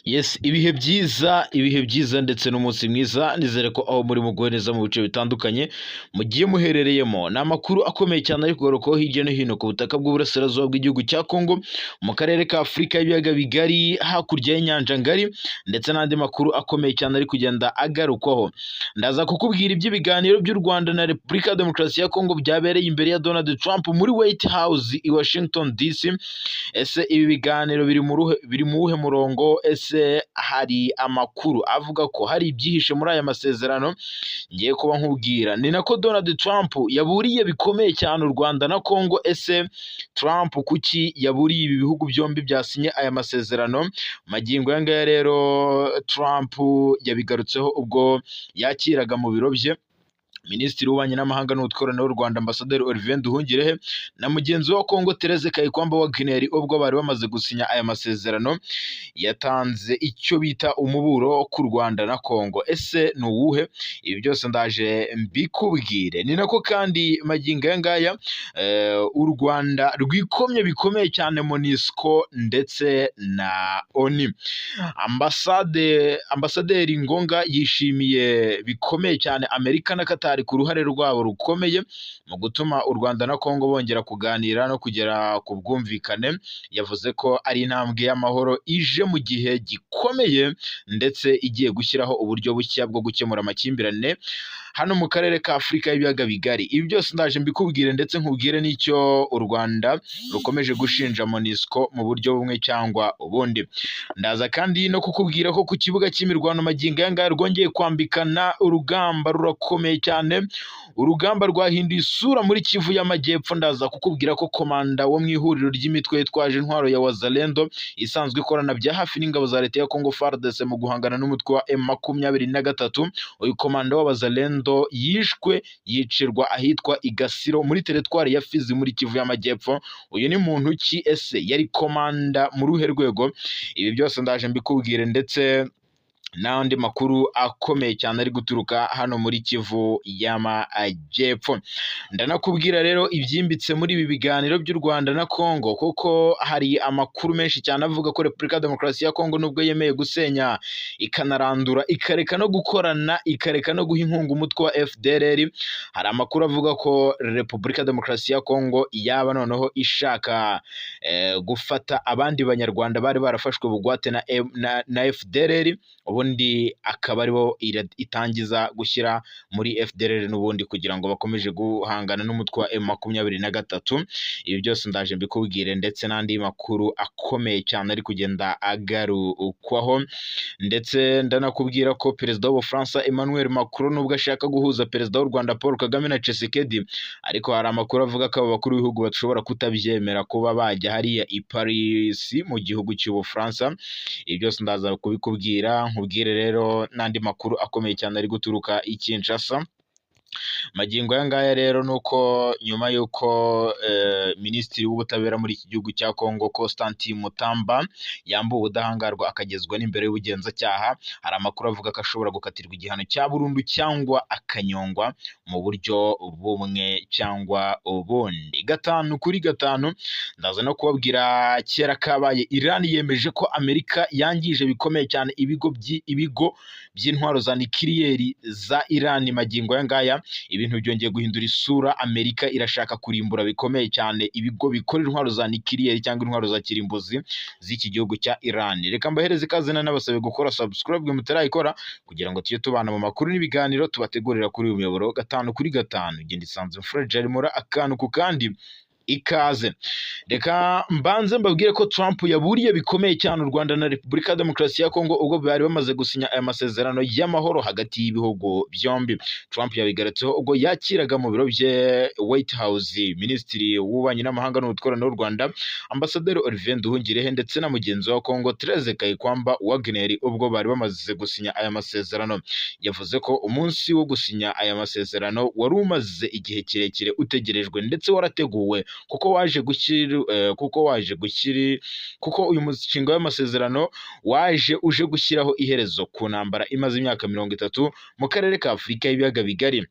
Yes, ibihe byiza ndetse n'umunsi mwiza, nizere ko aho muri muguhereza mu bice bitandukanye mugiye muherereyemo. Ni amakuru akomeye cyane ariko garukaho hirya no hino ku butaka bw'uburasirazuba bw'igihugu cya Kongo, mu karere ka Afurika y'ibiyaga bigari, hakurya y'inyanja ngari, ndetse n'andi makuru akomeye cyane ari kugenda agarukwaho. Ndaza kukubwira iby'ibiganiro by'u Rwanda na Repubulika ya Demokarasi ya Kongo byabereye imbere ya Donald Trump muri White House i Washington DC. Ese ibi biganiro biri mu wuhe murongo? Ese hari amakuru avuga ko hari ibyihishe muri aya masezerano ngiye kuba nkubwira. Ni nako Donald Trump yaburiye bikomeye cyane u Rwanda na Kongo. Ese Trump kuki yaburiye ibi bihugu byombi byasinye aya masezerano? Magingo aya ngaya rero Trump yabigarutseho ubwo yakiraga mu biro bye Minisitiri w'Ububanyi n'Amahanga n'Ubutwererane w'u Rwanda Ambasaderi Olivier Nduhungirehe na mugenzi wa Kongo Therese Kayikwamba Wagner, ubwo bari bamaze gusinya aya masezerano. Yatanze icyo bita umuburo ku Rwanda na Kongo. Ese ni uwuhe? Ibi byose ndaje mbikubwire. Ni nako kandi magingo aya ngaya u Rwanda rwikomye bikomeye cyane MONUSCO ndetse na ONU. Ambasaderi Ngonga yishimiye bikomeye cyane Amerika na Qatar ku ruhare rwabo rukomeye mu gutuma u Rwanda na Kongo bongera kuganira no kugera ku bwumvikane. Yavuze ko ari intambwe y'amahoro ije mu gihe gikomeye ndetse igiye gushyiraho uburyo bushya bwo gukemura amakimbirane hano mu karere ka Afurika y'ibiyaga bigari. Ibi byose ndaje mbikubwire ndetse nkubwire n'icyo u Rwanda rukomeje gushinja MONUSCO mu buryo bumwe cyangwa ubundi. Ndaza kandi no kukubwira ko ku kibuga cy'imirwano magingo aya ngaya rwongeye kwambikana urugamba rurakomeye cyane. Urugamba rwahinduye isura muri Kivu y'Amajyepfo. Ndaza kukubwira ko komanda wo mu ihuriro ry'imitwe yitwaje intwaro ya Wazalendo isanzwe ikorana bya hafi n'ingabo za leta ya Kongo FARDC mu guhangana n'umutwe wa M23. Uyu komanda wa Wazalendo yicirwa ahitwa Igasiro muri teritwari ya Fizi muri Kivu y'Amajyepfo. Uyu ni muntu ki? Ese yari komanda mu ruhe rwego? Ibi byose ndaje mbikubwire ndetse n'andi makuru akomeye cyane ari guturuka hano muri Kivu y'Amajyepfo. Ndanakubwira rero ibyimbitse muri ibi biganiro by'u Rwanda na Kongo, kuko hari amakuru menshi cyane avuga ko Repubulika ya Demokarasi ya Kongo nubwo yemeye gusenya ikanarandura ikareka no gukorana ikareka no guha inkunga umutwe wa FDLR, hari amakuru avuga ko Repubulika ya Demokarasi ya Kongo yaba noneho ishaka gufata abandi banyarwanda bari barafashwe bugwate na FDLR, ubundi akaba aribo itangiza gushyira muri FDLR n'ubundi kugira ngo bakomeje guhangana n'umutwe wa M23. Ibi byose ndaje mbikubwire ndetse n'andi makuru akomeye cyane ari kugenda agarukwaho. Ndetse ndanakubwira ko perezida w'Ubufaransa Emmanuel Macron nubwo ashaka guhuza perezida w'u Rwanda Paul Kagame na Tshisekedi, ariko hari amakuru avuga ko abo bakuru b'ibihugu bashobora kutabyemera kuba bajya hariya i Paris mu gihugu cy'Ubufaransa. Ibi byose ndaza kubikubwira, nkubwire rero n'andi makuru akomeye cyane ari guturuka i Kinshasa. Magingo aya ngaya rero nuko nyuma y'uko Minisitiri w'Ubutabera muri iki gihugu cya Kongo Constantin Mutamba yambuwe ubudahangarwa akagezwa n'imbere y'ubugenzacyaha, hari amakuru avuga ko ashobora gukatirwa igihano cya burundu cyangwa akanyongwa mu buryo bumwe cyangwa ubundi. 5 ndaza no kubabwira kera kabaye Iran yemeje ko Amerika yangije bikomeye cyane ibigo by'intwaro za nikiriyeri za Iran. Magingo aya ngaya ibintu byongeye guhindura isura. Amerika irashaka kurimbura bikomeye cyane ibigo bikora intwaro za nikiriyeri cyangwa intwaro za kirimbuzi z'iki gihugu cya Iran. Reka mbahereze ikaze n'abasabe gukora subscribe mutarayikora kugira ngo tujye tubana mu makuru n'ibiganiro tubategurira kuri uyu muyoboro 5 Genda isanzwe Fragile Mura akantu ku kandi ikaze. Reka mbanze mbabwire ko Trump yaburiye bikomeye cyane u Rwanda na Repubulika ya Demokarasi ya Kongo ubwo bari bamaze gusinya aya masezerano y'amahoro hagati y'ibihugu byombi. Trump yabigarutseho ubwo yakiraga mu biro bye White House Minisitiri w'Ububanyi n'Amahanga n'Ubutwererane w'u Rwanda Ambasaderi Olivier Nduhungirehe ndetse na mugenzi wa Kongo Therese Kayikwamba Wagner, ubwo bari bamaze gusinya aya masezerano. Yavuze ko umunsi wo gusinya aya masezerano wari umaze igihe kirekire utegerejwe ndetse warateguwe, kuko uyu mushinga w'amasezerano uje gushyiraho iherezo ku ntambara imaze imyaka 30 mu karere ka Afurika y'ibiyaga bigari.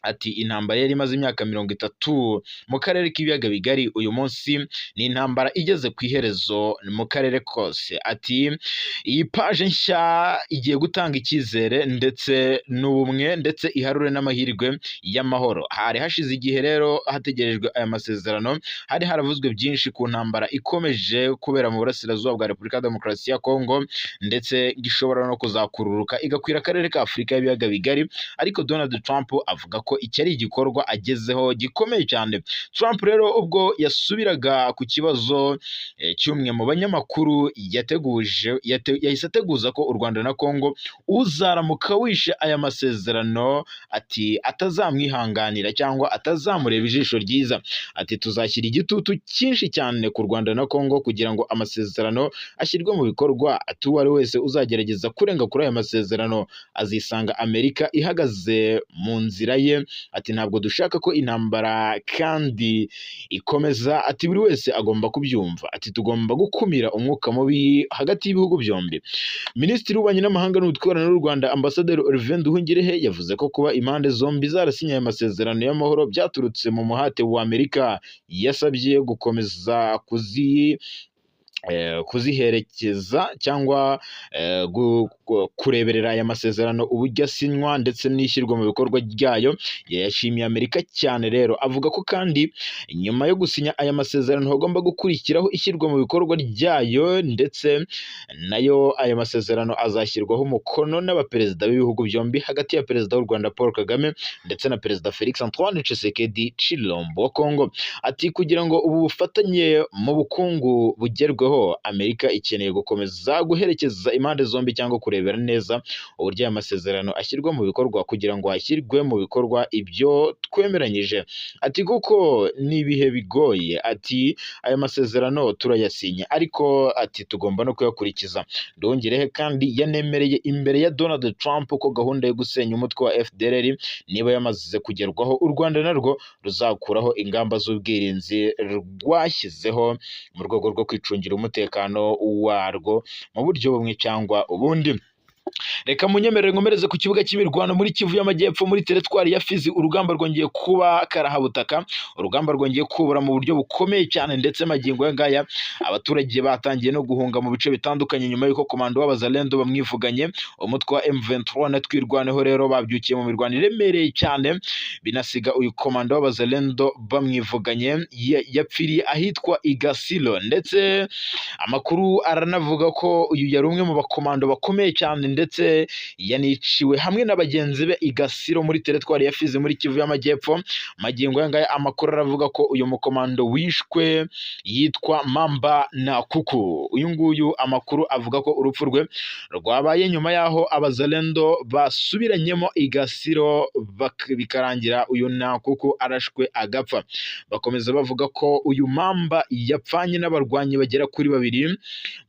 ati intambara yari imaze imyaka 30 mu karere k'ibiyaga bigari uyu munsi ni intambara igeze ku iherezo mu karere kose. Ati iyi paje nshya igiye gutanga icyizere ndetse n'ubumwe ndetse iharure n'amahirwe y'amahoro. Hari hashize igihe rero hategerejwe aya masezerano, hari haravuzwe byinshi ku ntambara ikomeje kubera mu burasirazuba bwa Repubulika ya Demokarasi ya Kongo ndetse gishobora no kuzakururuka igakwira akarere ka Afurika y'ibiyaga bigari, ariko Donald Trump avuga ko iki ari igikorwa agezeho gikomeye cyane. Trump rero ubwo yasubiraga ku kibazo cy'umwe mu banyamakuru yahise ateguza ko u Rwanda na Kongo uzaramuka wishe aya masezerano ati atazamwihanganira cyangwa atazamureba ijisho ryiza. Ati tuzashyira igitutu cyinshi cyane ku Rwanda na Kongo kugira ngo amasezerano ashyirwe mu bikorwa. Ati uwo ari wese uzagerageza kurenga kuri aya masezerano azisanga Amerika ihagaze mu nzira ye. Ati ntabwo dushaka ko intambara kandi ikomeza. Ati buri wese agomba kubyumva. Ati tugomba gukumira umwuka mubi hagati y'ibihugu byombi. Minisitiri w'ububanyi n'amahanga n'ubutwererane n'u Rwanda Ambasaderi Olivier Nduhungirehe yavuze ko kuba impande zombi zarasinye aya masezerano y'amahoro byaturutse mu muhate wa Amerika yasabye gukomeza kuziherekeza cyangwa kureberera aya masezerano uburyo asinywa ndetse n'ishyirwa mu bikorwa ryayo. Yashimiye Amerika cyane rero, avuga ko kandi nyuma yo gusinya aya masezerano hagomba gukurikiraho ishyirwa mu bikorwa ryayo ndetse nayo aya masezerano azashyirwaho umukono n'abaperezida b'ibihugu byombi, hagati ya perezida w'u Rwanda Paul Kagame ndetse na perezida Felix Antoine Tshisekedi Tshilombo wa Kongo. Ati kugira ngo ubu bufatanye mu bukungu bugerweho, Amerika ikeneye gukomeza guherekeza impande zombi cyangwa kurebera neza uburyo aya masezerano ashyirwa mu bikorwa kugira ngo hashyirwe mu bikorwa ibyo twemeranyije. Ati kuko ni ibihe bigoye. Ati aya masezerano turayasinye ariko ati tugomba no kuyakurikiza. Nduhungirehe kandi yanemereye imbere ya Donald Trump ko gahunda yo gusenya umutwe wa FDLR niba yamaze kugerwaho, u Rwanda narwo ruzakuraho ingamba z'ubwirinzi rwashyizeho mu rwego rwo kwicungira umutekano warwo mu buryo bumwe cyangwa ubundi. Reka munyemerere nkomereze ku kibuga cy'imirwano muri Kivu y'Amajyepfo muri teritwari ya Fizi. Urugamba rwongeye kuba karahabutaka, urugamba rwongeye kubura mu buryo bukomeye cyane ndetse magingo ya ngaya abaturage batangiye no guhunga mu bice bitandukanye nyuma y'uko komando w'abazalendo bamwivuganye. Umutwe wa M23 na twirwaneho rero babyukiye mu mirwano iremereye cyane, binasiga uyu komando w'abazalendo bamwivuganye yapfiriye ahitwa Igasilo, ndetse amakuru aranavuga ko uyu yari umwe mu bakomando bakomeye cyane ndetse yaniciwe hamwe na bagenzi be Igasiro muri teritwari ya Fizi muri Kivu y'Amajyepfo. Magingo yangaya amakuru aravuga ko uyu mukomando wishwe yitwa Mamba na Kuku. Uyu nguyu amakuru avuga ko urupfu rwe rwabaye nyuma yaho abazalendo basubiranyemo Igasiro bikarangira uyu na Kuku arashwe agapfa. Bakomeza bavuga ko uyu Mamba yapfanye n'abarwanyi bagera kuri 2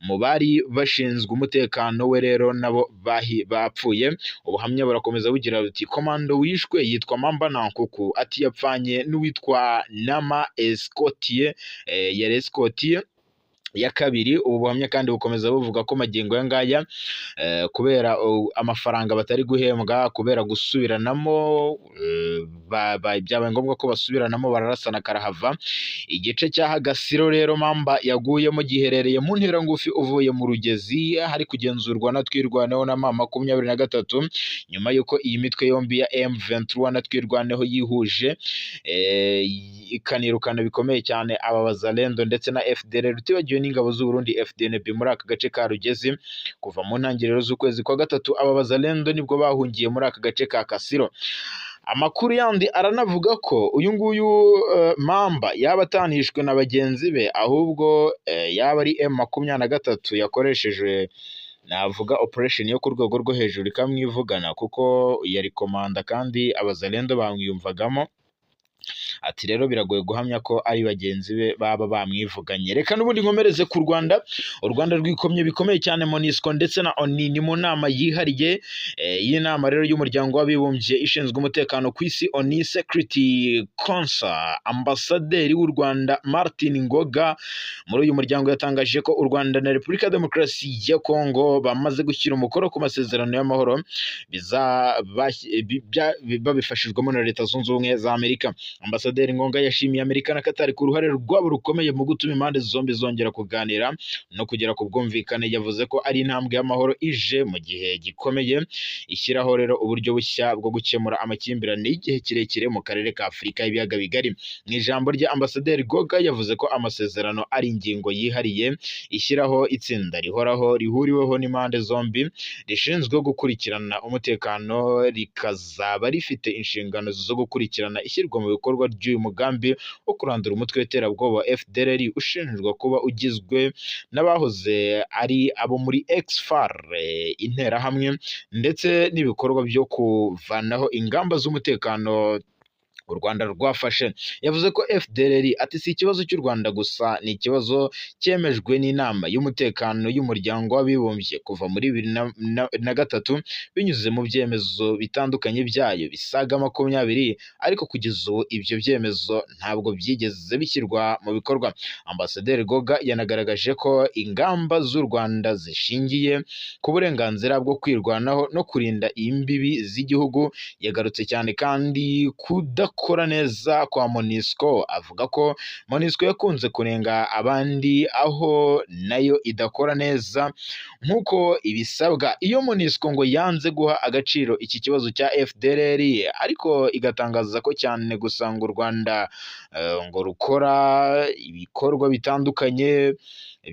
mu bari bashinzwe umutekano we rero nabo bapfuye. Ubuhamya burakomeza bugira buti komando wishwe yitwa Mamba na Kuku. Ati yapfanye n'uwitwa Nama Escotier yari Escotier ya kabiri. Ubu buhamya kandi bukomeza buvuga ko magingo ya ngaya kubera amafaranga batari guhembwa kubera gusubiranamo byabaye ngombwa ko basubiranamo bararasana karahava. Igice cya Gasiro rero Mamba yaguyemo giherereye mu ntera ngufi uvuye mu Rugezi, hari kugenzurwa na twirwaneho na mama 23 nyuma yuko iyi mitwe yombi ya M23 na twirwaneho yihuje ikanirukana bikomeye cyane aba bazalendo ndetse na FDLR rutibagiwe n'ingabo z'u Burundi FDNB muri aka gace ka Rugezi. Kuva mu ntangiriro z'ukwezi kwa gatatu aba bazalendo nibwo bahungiye muri aka gace ka Kasiro. Amakuru yandi aranavuga ko uyu nguyu Mamba yaba atanishwe na bagenzi be, ahubwo yaba ari M23 yakoresheje navuga operation yo ku rwego rwo hejuru ikamwivugana, kuko yari komanda kandi abazalendo bamwiyumvagamo. ati rero biragoye guhamya ko ari bagenzi be baba bamwivuganye. Reka n'ubundi nkomereze ku Rwanda. U Rwanda rwikomye bikomeye cyane MONUSCO ndetse na ONU ni mu nama yihariye y'inama rero y'umuryango w'abibumbye ishinzwe umutekano ku isi ONU Security Council. Ambasaderi w'u Rwanda Martin Ngoga muri uyu muryango yatangaje ko u Rwanda na Repubulika ya Demokarasi ya Kongo bamaze gushyira umukono ku masezerano y'amahoro babifashijwemo na Leta Zunze Ubumwe za Amerika. Ambasaderi Ngoga yashimiye Amerika na Qatar ku ruhare rwabo rukomeye mu gutuma impande zombi zongera kuganira no kugera ku bwumvikane. Yavuze ko ari intambwe y'amahoro ije mu gihe gikomeye, ishyiraho rero uburyo bushya bwo gukemura amakimbirane y'igihe kirekire mu karere ka Afurika y'ibiyaga bigari. Mu ijambo rye Ambasaderi Ngoga yavuze ko amasezerano ari ingingo yihariye ishyiraho itsinda rihoraho rihuriweho n'impande zombi rishinzwe gukurikirana umutekano, rikazaba rifite inshingano zo gukurikirana ishyirwa mu bikorwa ry'uyu mugambi wo kurandura umutwe w'iterabwoba FDLR ushinjwa kuba ugizwe n'abahoze ari abo muri ex-FAR interahamwe ndetse n'ibikorwa byo kuvanaho ingamba z'umutekano u Rwanda rwafashe. Yavuze ko FDLR ati si ikibazo cy'u Rwanda gusa, ni ikibazo cyemejwe n'inama y'umutekano y'umuryango w'abibumbye kuva muri 2003 binyuze mu byemezo bitandukanye byayo bisaga 20, ariko kugeza ubu ibyo byemezo ntabwo byigeze bishyirwa mu bikorwa. Ambasaderi Ngoga yanagaragaje ko ingamba z'u Rwanda zishingiye ku burenganzira bwo kwirwanaho no kurinda imbibi z'igihugu. Yagarutse cyane kandi kudakora neza kwa MONUSCO, avuga ko MONUSCO yakunze kunenga abandi aho nayo idakora neza nk'uko ibisabwa. Iyo MONUSCO ngo yanze guha agaciro iki kibazo cya FDLR, ariko igatangaza ko cyane gusanga u Rwanda ngo rukora ibikorwa bitandukanye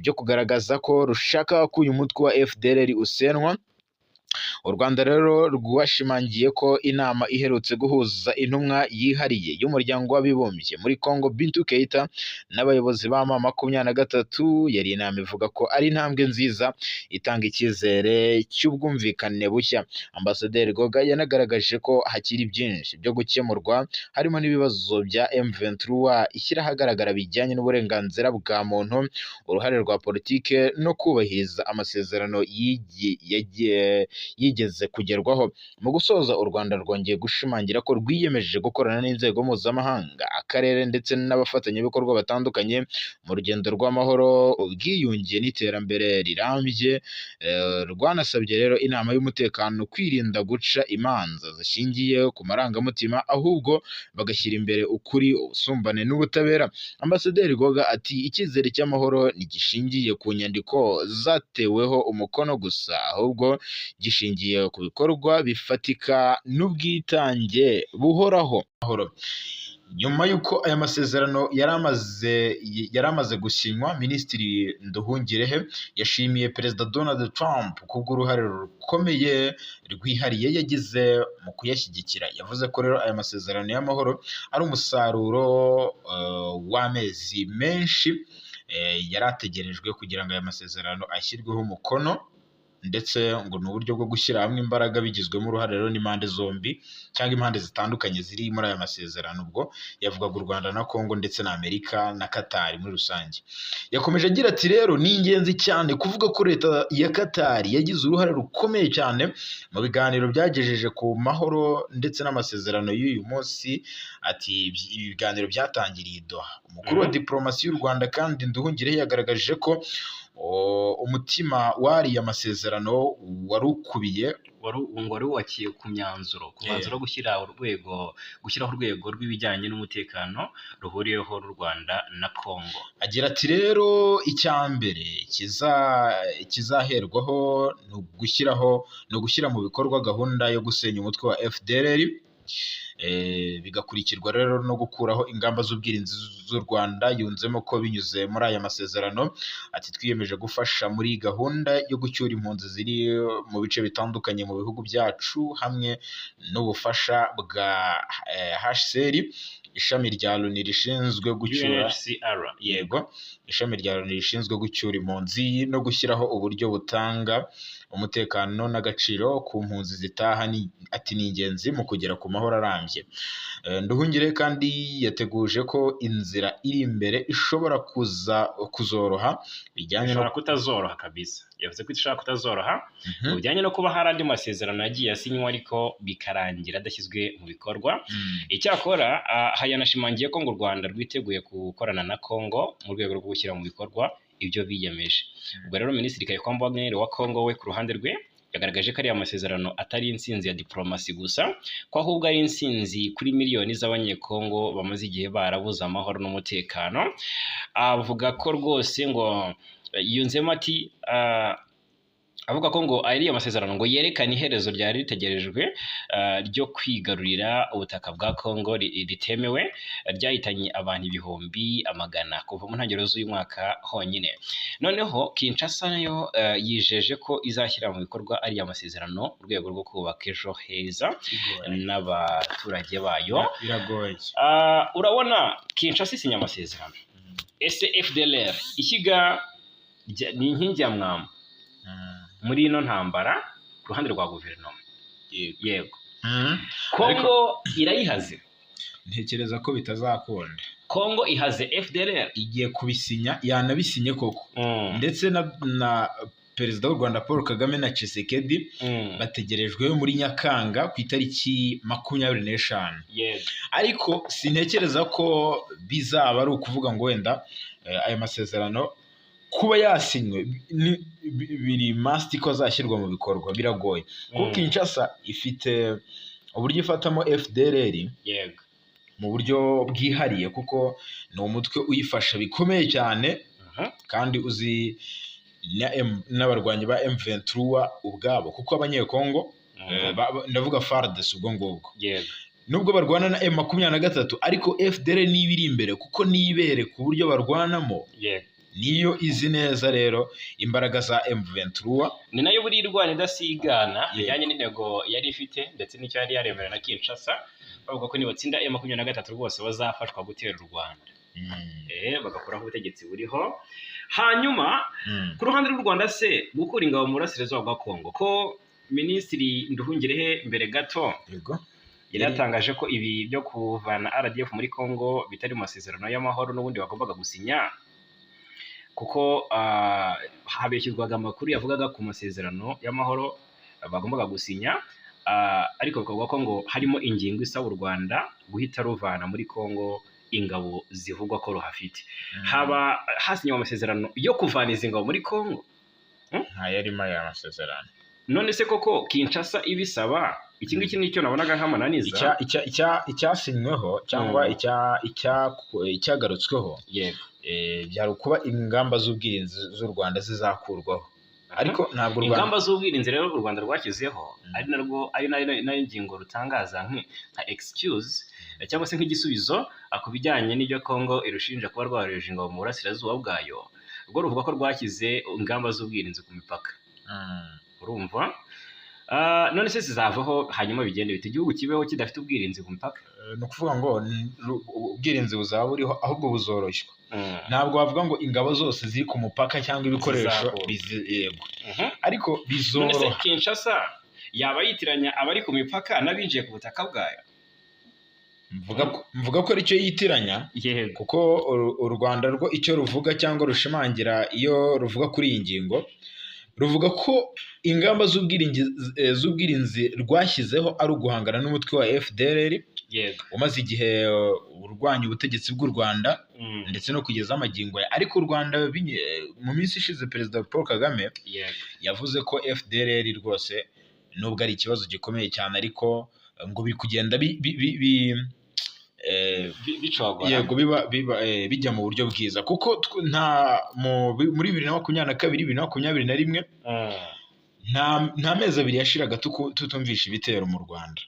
byo kugaragaza ko rushaka ko uyu mutwe wa FDLR usenwa. U Rwanda rero rwashimangiye ko inama iherutse guhuza intumwa yihariye y'umuryango w'abibumbye muri Congo Bintou Keita n'abayobozi ba M23 yari inama ivuga ko ari intambwe nziza itanga icyizere cy'ubwumvikane bushya. Ambasaderi Ngoga yanagaragaje ko hakiri byinshi byo gukemurwa, harimo n'ibibazo bya M23 ishyira ahagaragara bijyanye n'uburenganzira bwa muntu, uruhare rwa politike no kubahiriza amasezerano yigeze kugerwaho. Mu gusoza, u Rwanda rwongeye gushimangira ko rwiyemeje gukorana n'inzego mpuzamahanga, akarere ndetse n'abafatanyabikorwa batandukanye mu rugendo rw'amahoro, ubwiyunge n'iterambere rirambye. Rwanasabye rero inama y'umutekano kwirinda guca imanza zishingiye ku marangamutima, ahubwo bagashyira imbere ukuri, ubusumbane n'ubutabera. Ambasaderi Ngoga ati icyizere cy'amahoro ntigishingiye ku nyandiko zateweho umukono gusa, ahubwo gishingiye ku bikorwa bifatika n'ubwitange buhoraho. Nyuma y'uko aya masezerano yari amaze gusinywa, Minisitiri Nduhungirehe yashimiye Perezida Donald Trump kubw'uruhare rukomeye rwihariye yagize mu kuyashyigikira. Yavuze ko rero aya masezerano y'amahoro ari umusaruro w'amezi menshi yari ategerejwe kugira ngo aya masezerano ashyirweho umukono, ndetse ngo ni uburyo bwo gushyira hamwe imbaraga bigizwemo uruhare rero n'impande zombi cyangwa impande zitandukanye ziri muri aya masezerano. Ubwo yavugaga u Rwanda na Kongo ndetse na Amerika na Qatar muri rusange. Yakomeje agira ati rero ni ingenzi cyane kuvuga ko leta ya Qatar yagize uruhare rukomeye cyane mu biganiro byagejeje ku mahoro ndetse n'amasezerano y'uyu munsi. Ati ibiganiro byatangiriye i Doha. Umukuru wa diplomasi y'u Rwanda kandi Nduhungirehe yagaragaje ko umutima wariye amasezerano wari ukubiye wari wubakiye ku myanzuro wo gushyiraho urwego rw'ibijyanye n'umutekano ruhuriyeho n'u Rwanda na Kongo. Agira ati rero icya mbere kizaherwaho ni ugushyira mu bikorwa gahunda yo gusenya umutwe wa FDLR, bigakurikirwa rero no gukuraho ingamba z'ubwirinzi z'u Rwanda. Yunzemo ko binyuze muri aya masezerano, ati twiyemeje gufasha muri gahunda yo gucyura impunzi ziri mu bice bitandukanye mu bihugu byacu, hamwe n'ubufasha bwa HCR, ishami rya Loni rishinzwe gucyura ishami rya Loni rishinzwe gucyura impunzi no gushyiraho uburyo butanga umutekano n'agaciro ku mpunzi zitaha. Ati ni ingenzi mu kugera ku mahoro arambye. irambye. Nduhungire kandi yateguje ko inzira iri imbere ishobora kuzoroha bijyanye no kutazoroha kabisa. Yavuze ko ishaka kutazoroha mu bijyanye no kuba hari andi masezerano yagiye asinywa ariko bikarangira adashyizwe mu bikorwa. Icyakora yanashimangiye ko ngo u Rwanda rwiteguye gukorana na Congo mu rwego rwo gushyira mu bikorwa ibyo biyemeje. Ubwo rero Minisitiri Kayumba wa Congo we ku ruhande rwe yagaragaje ko ariya masezerano atari intsinzi ya diplomasi gusa, ko ahubwo ari intsinzi kuri miliyoni z'abanyekongo bamaze igihe barabuze amahoro n'umutekano. Avuga ko rwose ngo yunzemo ati avuga ko ngo ariya masezerano ngo yerekana iherezo ryari ritegerejwe ryo kwigarurira ubutaka bwa Congo ritemewe ryahitanye abantu ibihumbi amagana kuva mu ntangiriro z'uyu mwaka honyine. Noneho Kinshasa nayo yijeje ko izashyira mu bikorwa ariya masezerano mu rwego rwo kubaka ejo heza n'abaturage bayo. Biragoye. Urabona Kinshasa isinya amasezerano, ese FDLR ishyiga ni inkingi ya mwamba muri ino ntambara ku ruhande rwa guverinoma. Yego. Congo irayihaze. Ntekereza ko bitazakunda. Congo ihaze FDLR, igiye kubisinya, yanabisinye koko. Ndetse na Perezida w'u Rwanda Paul Kagame na Tshisekedi bategerejwe muri Nyakanga ku itariki 25. Yego. Ariko sintekereza ko bizaba ari ukuvuga ngo wenda aya masezerano kuba yasinywe biri must ko azashyirwa mu bikorwa, biragoye. Kuko Kinshasa ifite uburyo ifatamo FDLR yego mu buryo bwihariye, kuko ni umutwe uyifasha bikomeye cyane kandi uzi n'abarwanyi ba M23 ubwabo, kuko abanyekongo ndavuga FARDC ubwo ngubwo yego nubwo barwana na M23 ariko FDLR niba iri imbere kuko nibere ku buryo barwanamo. yego niyo izi neza rero imbaraga za M23, ni nayo buri irwana idasigana bijyanye n'intego yari ifite ndetse n'icyo yari yaremera na Kinshasa, bavuga ko nibatsinda M23 rwose bazafashwa gutera u Rwanda. Bagakuraho ubutegetsi buriho. Hanyuma ku ruhande rw'u Rwanda se gukura ingabo mu burasirazuba bwa Congo, ko Minisitiri Nduhungirehe mbere gato yari yatangaje ko ibi byo kuvana RDF muri Congo bitari mu masezerano y'amahoro n'ubundi bagombaga gusinya, kuko habeshyirwaga amakuru yavugaga ku masezerano y'amahoro bagombaga gusinya, ariko bakavuga ko ngo harimo ingingo isaba u Rwanda guhita ruvana muri Congo ingabo zivugwa ko ruhafite. Haba hasinywe amasezerano yo kuvana izi ngabo muri Congo? Ntayarimo aya masezerano. None se koko Kinshasa ibisaba iki ngiki nicyo nabonaga nk'amananiza icyasinyweho cyangwa icyagarutsweho yego byari kuba ingamba z'ubwirinzi z'u Rwanda zizakurwaho, ariko ntabwo ingamba z'ubwirinzi rero u Rwanda rwashyizeho ari nayo ngingo rutangaza nka excuse cyangwa se nk'igisubizo ku bijyanye n'ibyo Congo irushinja kuba rwareje ingabo mu burasirazuba bwayo. Rwo ruvuga ko rwashyize ingamba z'ubwirinzi ku mipaka. Urumva? None se zizavaho hanyuma bigende bite igihugu kibeho kidafite ubwirinzi ku mipaka? Ni ukuvuga ngo ubwirinzi buzaba buriho ahubwo buzoroshywa. Ntabwo bavuga ngo ingabo zose ziri ku mupaka cyangwa ibikoresho yego, ariko bizoroha. None se Kinshasa yaba yitiranya abari ku mipaka n'abinjiye ku butaka bwayo? Mvuga ko aricyo yitiranya, kuko u Rwanda rwo icyo ruvuga cyangwa rushimangira iyo ruvuga kuri iyi ngingo, ruvuga ko ingamba z'ubwirinzi rwashyizeho ari uguhangana n'umutwe wa FDLR umaze igihe urwanya ubutegetsi bw'u Rwanda ndetse no kugeza amagingo ya. Ariko u Rwanda mu minsi ishize Perezida Paul Kagame yavuze ko FDLR rwose nubwo ari ikibazo gikomeye cyane ariko ngo biri kugenda bijya mu buryo bwiza, kuko muri 2022-2021 nta mezi abiri yashiraga tutumvisha ibitero mu Rwanda.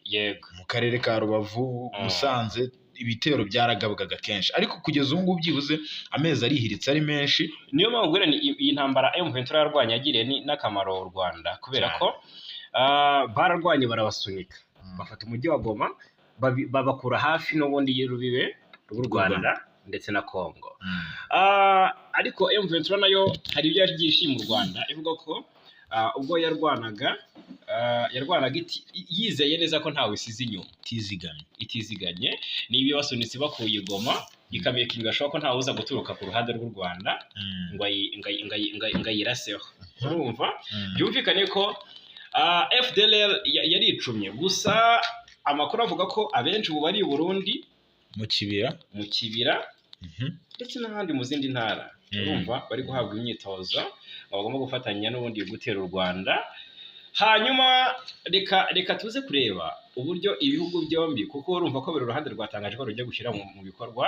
Mu karere ka Rubavu, Musanze, ibitero byaragabwaga kenshi, ariko kugeza ubu ngubu byibuze amezi arihiritse ari menshi. Niyo mpamvu iyi ntambara M23 yarwanya yagiriye n'akamaro u Rwanda, kubera ko bararwanye barabasunika bafata umujyi wa Goma babakura hafi n'ubundi y'urubibe rw'u Rwanda ndetse na Congo. Ariko M23 nayo hari ibyo yagiye ishima u Rwanda ivuga ko ubwo yarwanaga yizeye neza ko ntawe isize inyuma itiziganye niba basunitse bakuye igoma ikamekinga ashobora ko ntawe uza guturuka ku ruhande rw'u Rwanda ngo ayiraseho urumva byumvikane ko FDLR yaricumye gusa amakuru avuga ko abenshi ubu bari i Burundi mu kibira ndetse n'ahandi mu zindi ntara urumva bari guhabwa imyitozo bagomba gufatanya n'ubundi gutera u Rwanda. Hanyuma reka tuze kureba uburyo ibihugu byombi kuko urumva ko buri ruhande rwatangaje ko rujya gushyira mu bikorwa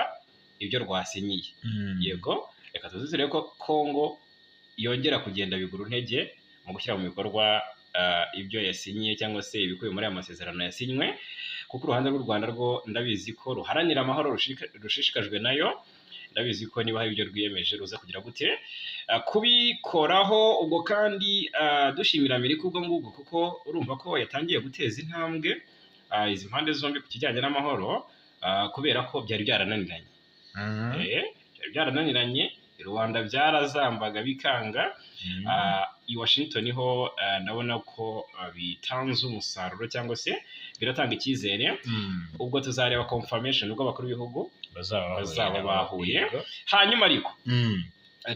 ibyo rwasinyiye. Yego reka tuze rero ko Kongo yongera kugenda bigura intege mu gushyira mu bikorwa ibyo yasinyiye cyangwa se ibikubiye muri aya masezerano yasinywe, kuko uruhande rw'u Rwanda rwo ndabizi ko ruharanira amahoro rushishikajwe nayo, ndabizi ko niba hari ibyo rwiyemeje ruza kugira gute kubikoraho. Ubwo kandi dushimira Amerika ubwo ngubwo kuko urumva ko yatangiye guteza intambwe izi mpande zombi ku kijyanye n'amahoro, kubera ko byari byarananiranye i Rwanda byarazambaga bikanga, i Washington ho ndabona ko bitanze umusaruro cyangwa se biratanga icyizere. Ubwo tuzareba confirmation ubwo abakuru b'ibihugu bazaba bahuye. Hanyuma ariko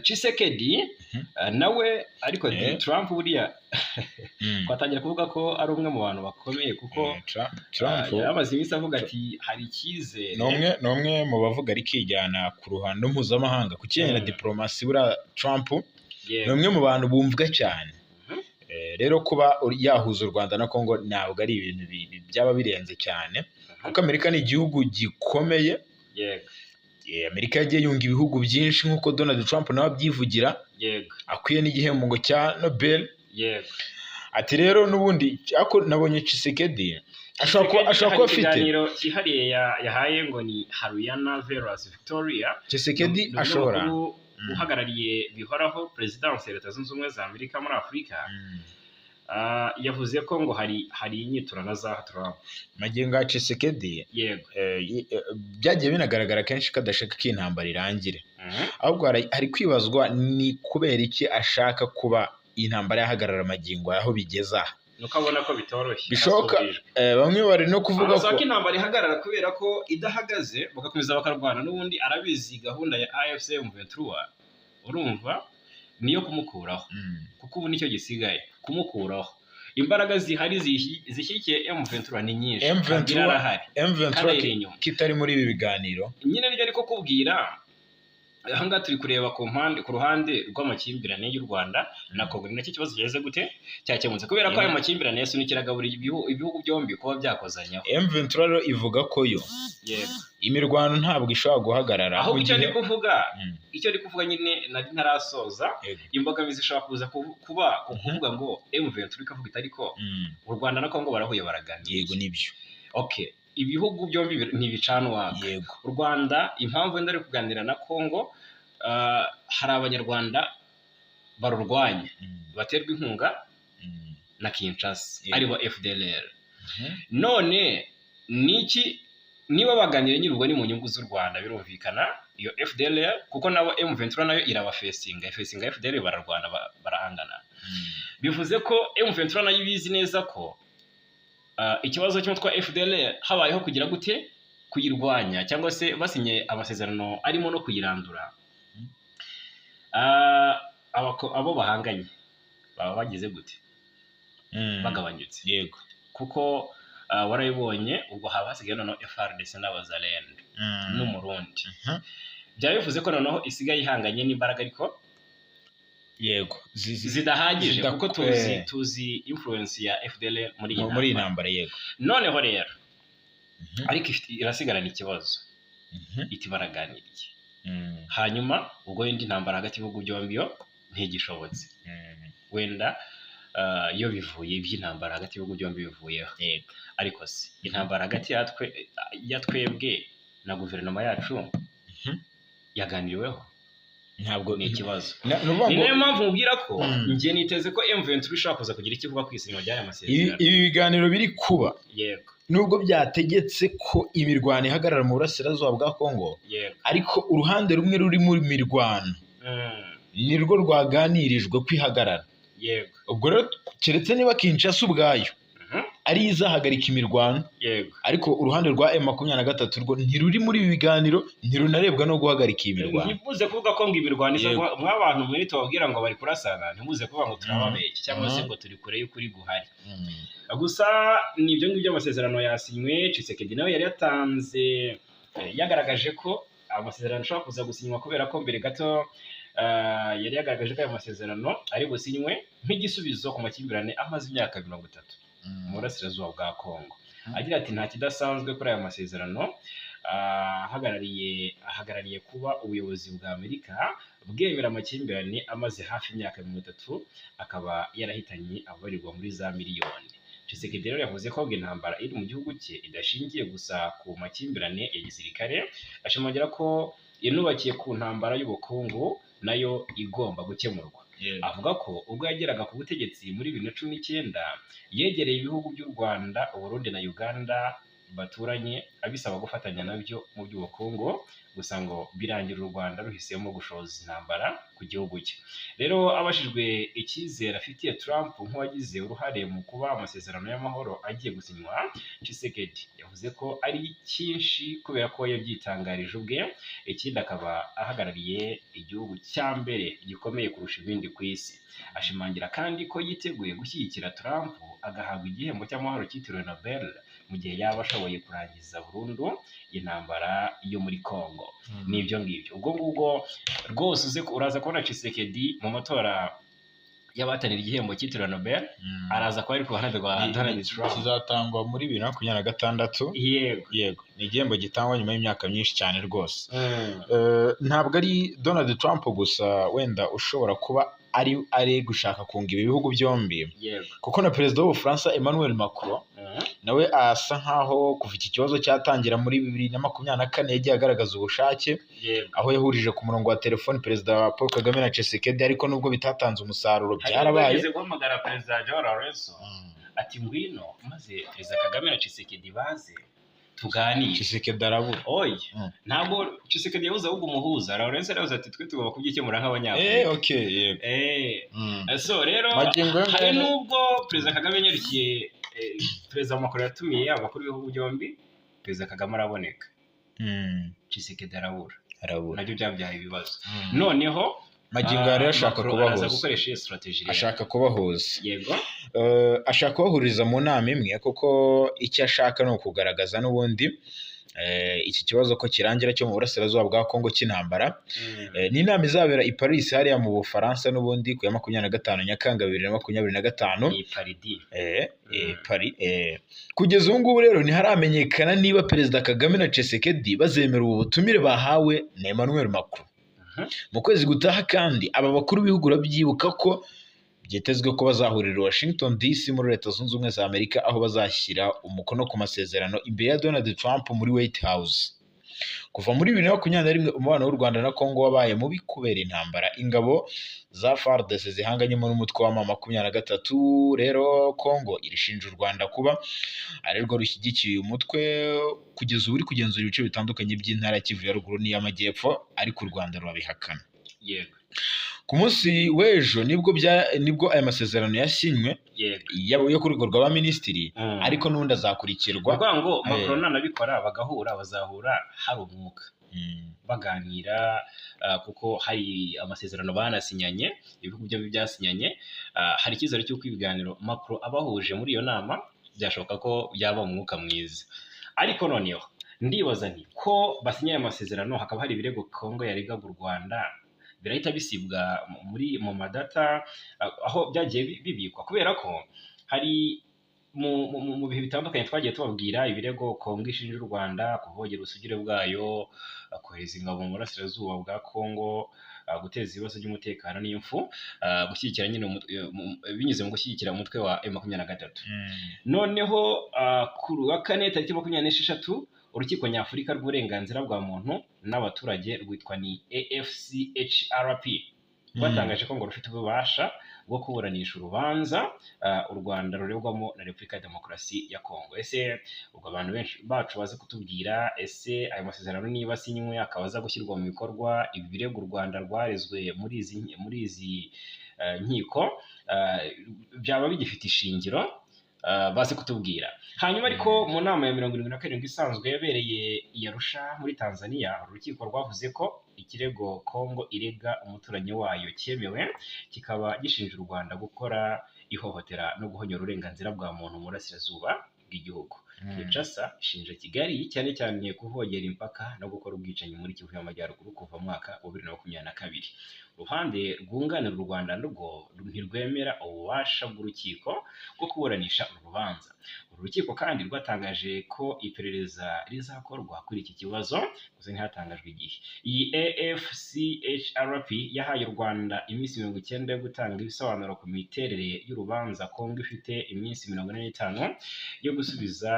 Tshisekedi nawe ariko Trump buriya twatangira kuvuga ko ari umwe mu bantu bakomeye kuko Trump yamaze iminsi avuga ati hari icyizere, ni umwe mu bavuga ari kijyana ku ruhando mpuzamahanga ku kijyanye na diplomasi. Buriya Trump ni umwe mu bantu bumvwa cyane. Rero kuba yahuza u Rwanda na Kongo ntabwo ari ibintu byaba birenze cyane kuko Amerika ni igihugu gikomeye. Amerika yagiye yunga ibihugu byinshi nk'uko Donald Trump nawe abyivugira, akwiye n'igihembo cya Nobel. Ati rero n'ubundi nabonye Tshisekedi ashobora kuba afite ikiganiro cyihariye yahaye ngo ni Haruyana Veras Victoria. Tshisekedi ashobora uhagarariye bihoraho Perezidansi ya Leta Zunze Ubumwe za Amerika muri Afurika, yavuze ko ngo hari inyiturano za Trump magenga Tshisekedi. Byagiye binagaragara kenshi ko adashaka ko intambara irangire, ahubwo hari kwibazwa ni kubera iki ashaka kuba intambara yahagarara magingo aho bigeza. Nuko abona ko bitoroshye bishoboka. Bamwe bari no kuvuga ko intambara ihagarara kubera ko idahagaze bagakomeza bakarwana n'ubundi. Arabizi gahunda ya AFC M23 urumva niyo kumukuraho, kuko ubu nicyo gisigaye kumukuraho. Imbaraga zihari zishyigikiye M23 ni nyinshi, M23 kitari muri ibi biganiro nyine nibyo ariko kubwira. Ahangaha turi kureba ku ruhande rw'amakimbirane y'u Rwanda na Kongo, nacyo kibazo cyageze gute cyakemutse kubera ko ayo makimbirane yasunikiraga buri ibihugu byombi kuba byakozanyaho. M23 rero ivuga ko yo imirwano ntabwo ishobora guhagarara. Aho icyo ndi kuvuga nyine nari ntarasoza, imbogamizi ishobora kuza kuba kuvuga ngo M23 ikavuga itari ko u Rwanda na Kongo barahuye baraganira. Yego nibyo. Okay, ibihugu byombi ntibicanwa. U Rwanda impamvu ndari kuganira na Kongo, hari abanyarwanda barurwanya baterwa inkunga na Kinshasa aribo FDLR. None niki niba baganira nyirubwo ni mu nyungu z'u Rwanda birumvikana iyo FDLR, kuko nabo M23 nayo irabafesinga FDLR bararwana barahangana. Bivuze ko M23 nayo ibizi neza ko ikibazo cy'umutwe wa FDLR habayeho kugira gute kuyirwanya cyangwa se basinye amasezerano arimo no kuyirandura. Abo bahanganye baba bagize gute bagabanyutse. Yego, kuko warayibonye ubwo haba hasigaye noneho FARDC n'abazalendo n'umurundi. Byaba bivuze ko noneho isigaye ihanganye n'imbaraga ariko yego zidahagije kuko tuzi influence ya FDLR muri iyi ntambara. Yego, noneho rero ariko irasigarana ikibazo iti baraganiriye. Hanyuma ubwo indi ntambara hagati y'ibihugu byombi yo ntigishobotse, wenda iyo bivuye iby'intambara hagati y'ibihugu byombi bivuyeho. Ariko se intambara hagati ya twebwe na guverinoma yacu yaganiriweho ntabwo ni ikibazo. Ni nayo mpamvu mubwira ko njye niteze ko M23 ishobora kuza kugira ikivuga ku isinywa ry'aya masezerano. Ibi biganiro biri kuba nubwo byategetse ko imirwano ihagarara mu burasirazuba bwa Kongo, ariko uruhande rumwe ruri muri mirwano nirwo rwaganirijwe kwihagarara. yego ubwo rero keretse niba Kinshasa ubwayo ari izahagarika imirwano, yego ariko uruhande rwa M23 rwo ntiruri muri ibi biganiro, ntirunarebwa no guhagarika iyi mirwano. ntibuze kuvuga ko ngo imirwano iza mw'abantu muri tubabwira ngo bari kurasana, ntibuze kuvuga ngo turababeshya cyangwa se ngo turi kure y'ukuri guhari. Gusa ni ibyo ngibyo amasezerano yasinywe. Tshisekedi nawe yari yatanze yagaragaje ko amasezerano ashobora kuza gusinywa kubera ko mbere gato yari yagaragaje ko ayo masezerano ari businywe nk'igisubizo ku makimbirane amaze imyaka 30 mu burasirazuba bwa Kongo. Agira ati nta kidasanzwe kuri aya masezerano, ahagarariye kuba ubuyobozi bwa Amerika bwemera amakimbirane amaze hafi imyaka 30 akaba yarahitanye abarirwa muri za miliyoni. Tshisekedi rero yavuze ko intambara iri mu gihugu cye idashingiye gusa ku makimbirane ya gisirikare, ashimangira ko yanubakiye ku ntambara y'ubukungu nayo igomba gukemurwa. Avuga ko ubwo yageraga ku butegetsi muri 2019 yegereye ibihugu by'u Rwanda, Burundi na Uganda baturanye abisaba gufatanya nabyo mu by'ubukungu, gusa ngo birangira u Rwanda ruhisemo gushoza intambara ku gihugu cye. Rero abashijwe icyizere afitiye Trump nk'uwagize uruhare mu kuba amasezerano y'amahoro agiye gusinywa, Tshisekedi yavuze ko ari cyinshi kubera ko yabyitangarije ubwe. Ikindi akaba ahagarariye igihugu cya mbere gikomeye kurusha ibindi ku isi. Ashimangira kandi ko yiteguye gushyigikira Trump agahabwa igihembo cy'amahoro cyitiriwe Nobel mu gihe yaba ashoboye kurangiza burundu intambara yo muri Kongo. Nibyo ngibyo ubwo ngubwo rwose uraza kubona Tshisekedi mu matora y'abatanira igihembo cyitiriwe Nobel, araza kuba ari ku ruhande rwa Donald Trump. Kizatangwa muri 2026. Yego ni igihembo gitangwa nyuma y'imyaka myinshi cyane rwose. Ntabwo ari Donald Trump gusa wenda ushobora kuba ari gushaka kunga ibi bihugu byombi, kuko na perezida w'Ubufaransa Emmanuel Macron nawe asa nkaho kuva iki kibazo cyatangira muri 2024 yagiye agaragaza ubushake, aho yahurije ku murongo wa telefoni perezida Paul Kagame na Tshisekedi, ariko nubwo bitatanze umusaruro byarabaye. Yagize guhamagara perezida Joao Lourenço ati ngwino maze perezida Kagame na Tshisekedi baze tuganire. Tshisekedi arabura. Oya ntabwo Tshisekedi yabuze ahubwo umuhuza. Lourenço aravuze ati twe tugomba kubyikemura nk'abanyafurika. Okay so rero hari nubwo perezida Kagame yanyarukiye perezida Macron yatumiye abakuru b'ibihugu byombi, perezida Kagame araboneka, Tshisekedi arabura. Nabyo byabyaye ibibazo. Noneho magingo rero ashaka kubahuza, gukoresha iyo strategy rero ashaka kubahuza. Yego ashaka kubahuriza mu nama imwe, kuko icyo ashaka ni ukugaragaza n'ubundi iki kibazo ko kirangira cyo mu burasirazuba bwa Kongo cy'intambara. Ni inama izabera i Paris hariya mu Bufaransa n'ubundi ku ya 25 Nyakanga 2025. Paris. Kugeza ubu ngubu rero ntiharamenyekana niba perezida Kagame na Tshisekedi bazemera ubu butumire bahawe na Emmanuel Macron. Mu kwezi gutaha kandi aba bakuru b'ibihugu urabyibuka ko byitezwe ko bazahurira Washington DC muri Leta Zunze Ubumwe za Amerika, aho bazashyira umukono ku masezerano imbere ya Donald Trump muri White House. Kuva muri 2021 umubano w'u Rwanda na Kongo wabaye mubi kubera intambara. Ingabo za FARDC zihanganyemo n'umutwe wa M23. Rero Kongo irishinja u Rwanda kuba ari rwo rushyigikiye umutwe, kugeza ubu uri kugenzura ibice bitandukanye by'intara ya Kivu ya ruguru n'iy'amajyepfo, ariko u Rwanda rurabihakana. Yego ku munsi w'ejo nibwo aya masezerano yasinywe yo ku rwego rw'abaminisitiri, ariko n'ubundi azakurikirwa. Kuvuga ngo Macron nanabikora bagahura, bazahura hari umwuka baganira, kuko hari amasezerano banasinyanye, ibihugu byombi byasinyanye. Hari icyizere cy'uko ibiganiro Macron abahuje muri iyo nama byashoboka ko byaba umwuka mwiza. Ariko noneho ndibaza nti ko basinyaye amasezerano hakaba hari ibirego Kongo yarigaga u Rwanda, birahita bisibwa mu madata aho byagiye bibikwa, kubera ko hari mu bihe bitandukanye twagiye tubabwira ibirego Kongo ishinja u Rwanda kuvogera ubusugire bwayo, kohereza ingabo mu burasirazuba bwa Kongo, guteza ibibazo by'umutekano n'imfu, gushyigikira nyine binyuze mu gushyigikira umutwe wa M23. Noneho kuri wa kane tariki 26 urukiko nyafurika rw'uburenganzira bwa muntu n'abaturage rwitwa ni AFCHRP rwatangaje ko ngo rufite ububasha bwo kuburanisha urubanza u Rwanda ruregwamo na Repubulika ya Demokarasi ya Kongo. Ese ubwo abantu benshi bacu baze kutubwira, ese ayo masezerano niba asinywe akabaza gushyirwa mu bikorwa, ibi birego u Rwanda rwarezwe muri izi nkiko byaba bigifite ishingiro baze kutubwira. Hanyuma ariko mu nama ya 77 isanzwe yabereye i Arusha muri Tanzania, urukiko rwavuze ko ikirego Kongo irega umuturanyi wayo cyemewe, kikaba gishinja u Rwanda gukora ihohotera no guhonyora uburenganzira bwa muntu mu burasirazuba bw'igihugu. Kinshasa ishinja Kigali cyane cyane kuvogera impaka no gukora ubwicanyi muri Kivu y'Amajyaruguru kuva mu mwaka wa 2022. Uruhande rwunganira u Rwanda rwo ntirwemera ububasha bw'urukiko bwo kuburanisha urubanza. Uru rukiko kandi rwatangaje ko iperereza rizakorwa kuri iki kibazo, gusa ntihatangajwe igihe. Iyi AFCHRP yahaye u Rwanda iminsi 90 yo gutanga ibisobanuro ku miterere y'urubanza. Kongo ifite iminsi 45 yo gusubiza